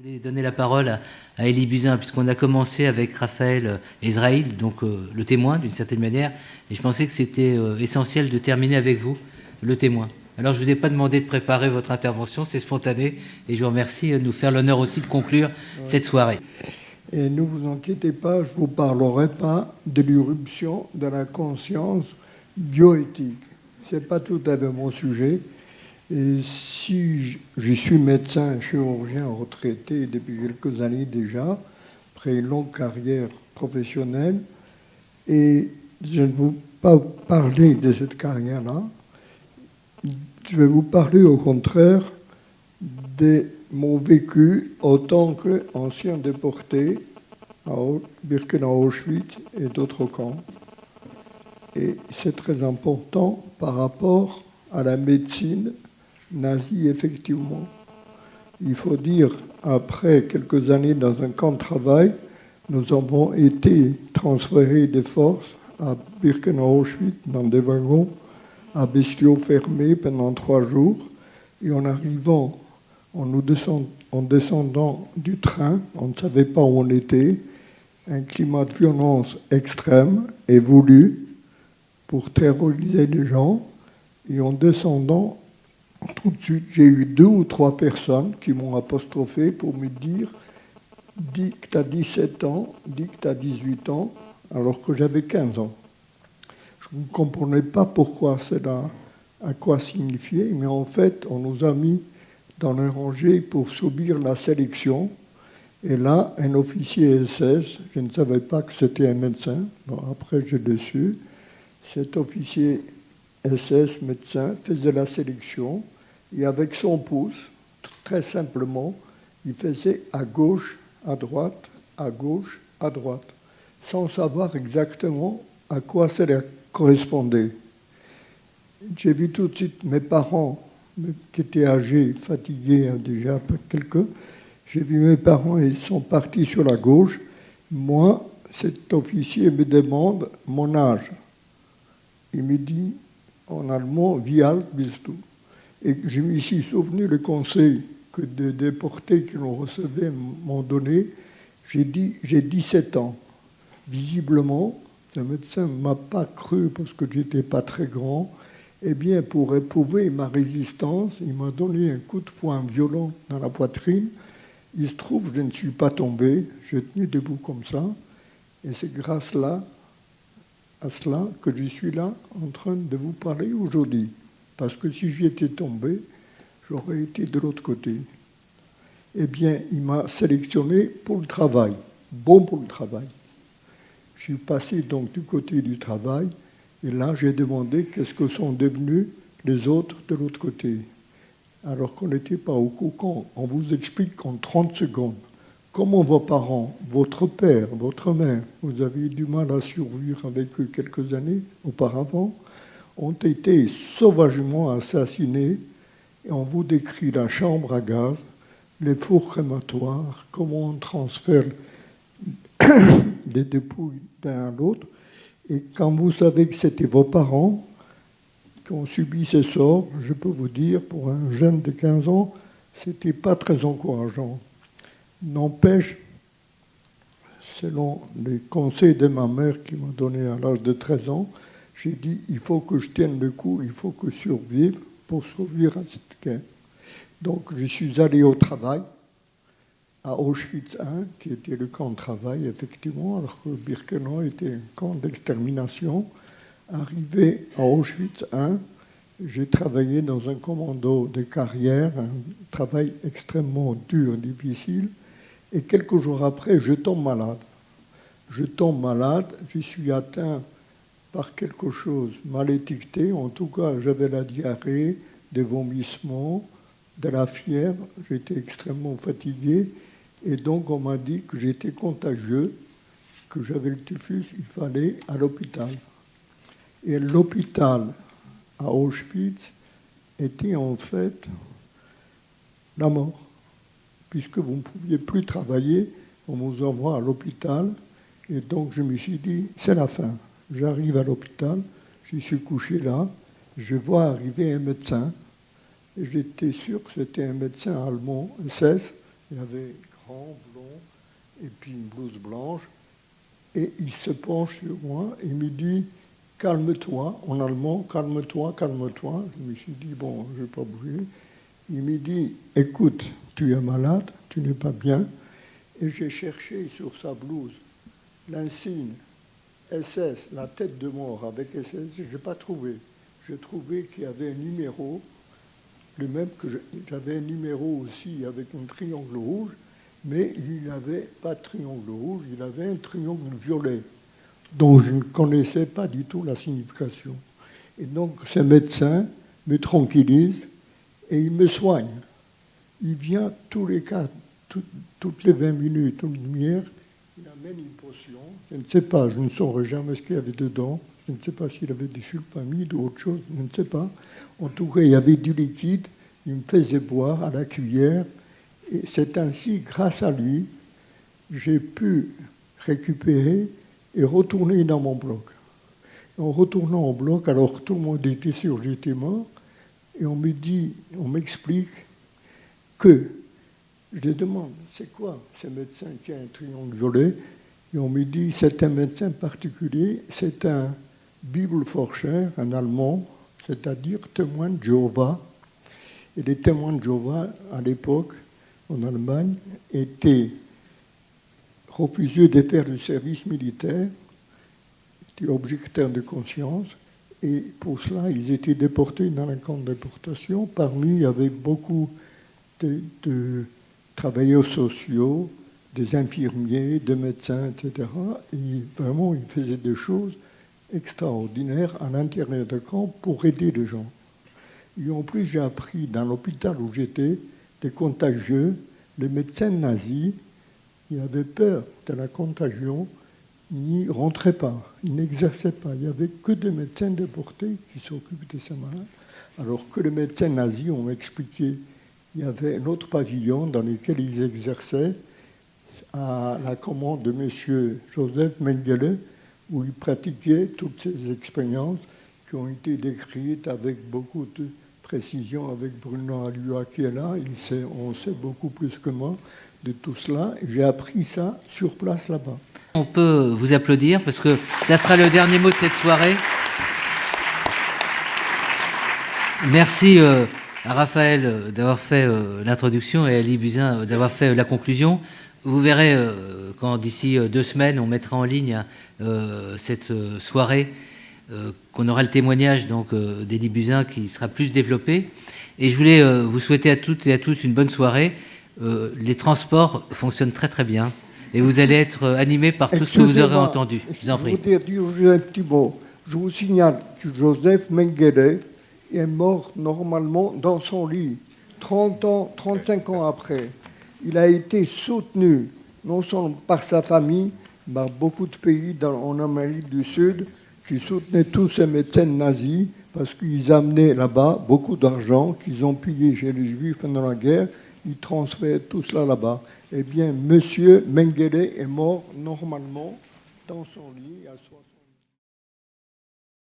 Je voulais donner la parole à Élie Buzyn, puisqu'on a commencé avec Raphaël Ezraïl, donc le témoin d'une certaine manière, et je pensais que c'était essentiel de terminer avec vous, le témoin. Alors je ne vous ai pas demandé de préparer votre intervention, c'est spontané, et je vous remercie de nous faire l'honneur aussi de conclure cette soirée. Et ne vous inquiétez pas, je ne vous parlerai pas de l'irruption de la conscience bioéthique. Ce n'est pas tout à fait mon sujet. Et si je suis médecin chirurgien retraité depuis quelques années déjà, après une longue carrière professionnelle, et je ne vais pas parler de cette carrière-là, je vais vous parler au contraire de mon vécu en tant qu'ancien déporté à Birkenau, Auschwitz et d'autres camps. Et c'est très important par rapport à la médecine nazie, effectivement. Il faut dire, après quelques années dans un camp de travail, nous avons été transférés de force à Birkenau, Auschwitz, dans des wagons à bestiaux fermés pendant 3 jours. Et en arrivant, en descendant du train, on ne savait pas où on était, un climat de violence extrême et voulu pour terroriser les gens. Et en descendant, tout de suite, j'ai eu 2 ou 3 personnes qui m'ont apostrophé pour me dire « dis que tu as 17 ans, dis que tu as 18 ans », alors que j'avais 15 ans. Je ne comprenais pas pourquoi cela, à quoi signifiait, mais en fait, on nous a mis dans les rangées pour subir la sélection. Et là, un officier SS, je ne savais pas que c'était un médecin, bon, après je l'ai su, cet officier SS, médecin, faisait la sélection, et avec son pouce, très simplement, il faisait à gauche, à droite, à gauche, à droite, sans savoir exactement à quoi cela correspondait. J'ai vu tout de suite mes parents, qui étaient âgés, fatigués déjà, quelques. J'ai vu mes parents, ils sont partis sur la gauche. Moi, cet officier me demande mon âge. Il me dit en allemand, wie alt bist du? Et je me suis souvenu le conseil que des déportés qui l'ont reçu m'ont donné. J'ai dit, j'ai 17 ans. Visiblement, le médecin ne m'a pas cru parce que je n'étais pas très grand. Eh bien, pour éprouver ma résistance, il m'a donné un coup de poing violent dans la poitrine. Il se trouve que je ne suis pas tombé, j'ai tenu debout comme ça. Et c'est grâce à cela que je suis là en train de vous parler aujourd'hui. Parce que si j'y étais tombé, j'aurais été de l'autre côté. Eh bien, il m'a sélectionné pour le travail, bon pour le travail. Je suis passé donc du côté du travail, et là j'ai demandé qu'est-ce que sont devenus les autres de l'autre côté. Alors qu'on n'était pas au courant, on vous explique en 30 secondes comment vos parents, votre père, votre mère, vous avez eu du mal à survivre avec eux quelques années auparavant, ont été sauvagement assassinés, et on vous décrit la chambre à gaz, les fours crématoires, comment on transfère les dépouilles d'un à l'autre. Et quand vous savez que c'était vos parents qui ont subi ces sorts, je peux vous dire, pour un jeune de 15 ans, c'était pas très encourageant. N'empêche, selon les conseils de ma mère qui m'a donné à l'âge de 13 ans, j'ai dit, il faut que je tienne le coup, il faut que je survive pour survivre à cette guerre. Donc, je suis allé au travail, à Auschwitz I, qui était le camp de travail, effectivement, alors que Birkenau était un camp d'extermination. Arrivé à Auschwitz I, j'ai travaillé dans un commando de carrière, un travail extrêmement dur, difficile, et quelques jours après, je tombe malade. Je tombe malade, je suis atteint par quelque chose mal étiqueté, en tout cas, j'avais la diarrhée, des vomissements, de la fièvre, j'étais extrêmement fatigué, et donc on m'a dit que j'étais contagieux, que j'avais le typhus, il fallait à l'hôpital. Et l'hôpital à Auschwitz était en fait la mort, puisque vous ne pouviez plus travailler, on vous envoie à l'hôpital, et donc je me suis dit, c'est la fin. J'arrive à l'hôpital, je suis couché là, je vois arriver un médecin, et j'étais sûr que c'était un médecin allemand, SS, Il avait grand, blond, et puis une blouse blanche. Et il se penche sur moi et me dit « Calme-toi », en allemand, « Calme-toi, calme-toi ». Je me suis dit « Bon, je ne vais pas bouger ». Il me dit « Écoute, tu es malade, tu n'es pas bien ». Et j'ai cherché sur sa blouse l'insigne SS, la tête de mort avec SS, je n'ai pas trouvé. J'ai trouvé qu'il y avait un numéro, le même que j'avais un numéro aussi avec un triangle rouge, mais il n'avait pas de triangle rouge, il avait un triangle violet, dont je ne connaissais pas du tout la signification. Et donc ce médecin me tranquillise et il me soigne. Il vient tous les 4, toutes les 20 minutes, une demi-heure, il amène une potion. Je ne sais pas, je ne saurais jamais ce qu'il y avait dedans. Je ne sais pas s'il avait des sulfamides ou autre chose, je ne sais pas. En tout cas, il y avait du liquide, il me faisait boire à la cuillère. Et c'est ainsi, grâce à lui, j'ai pu récupérer et retourner dans mon bloc. En retournant au bloc, alors que tout le monde était sûr que j'étais mort, et on m'explique que, je les demande, c'est quoi ce médecin qui a un triangle violet? Et on me dit, c'est un médecin particulier, c'est un Bibelforscher, un Allemand, c'est-à-dire témoin de Jéhovah. Et les témoins de Jéhovah, à l'époque, en Allemagne, étaient refusés de faire du service militaire, étaient objecteurs de conscience, et pour cela, ils étaient déportés dans un camp de déportation. Parmi, il y avait beaucoup de travailleurs sociaux, des infirmiers, des médecins, etc. Et vraiment, ils faisaient des choses extraordinaires à l'intérieur du camp pour aider les gens. Et en plus, j'ai appris dans l'hôpital où j'étais des contagieux. Les médecins nazis, ils avaient peur de la contagion, ils n'y rentraient pas, ils n'exerçaient pas. Il n'y avait que des médecins déportés qui s'occupent de ces malades. Alors que les médecins nazis ont expliqué, il y avait un autre pavillon dans lequel ils exerçaient à la commande de M. Joseph Mengele, où ils pratiquaient toutes ces expériences qui ont été décrites avec beaucoup de précision avec Bruno Alua qui est là. On sait beaucoup plus que moi de tout cela. J'ai appris ça sur place là-bas. On peut vous applaudir parce que ça sera le dernier mot de cette soirée. Merci à Raphaël d'avoir fait l'introduction et à Elie Buzyn d'avoir fait la conclusion. Vous verrez quand d'ici 2 semaines, on mettra en ligne cette soirée, qu'on aura le témoignage donc d'Elie Buzyn qui sera plus développé. Et je voulais vous souhaiter à toutes et à tous une bonne soirée. Les transports fonctionnent très très bien et vous allez être animés par tout ce que vous aurez entendu. Je vous en prie. Je voudrais dire un petit mot. Je vous signale que Joseph Mengele est mort normalement dans son lit, 35 ans après. Il a été soutenu, non seulement par sa famille, mais par beaucoup de pays en Amérique du Sud, qui soutenaient tous ces médecins nazis, parce qu'ils amenaient là-bas beaucoup d'argent qu'ils ont pillé chez les Juifs pendant la guerre. Ils transféraient tout cela là-bas. Eh bien, M. Mengele est mort normalement dans son lit à 60 ans.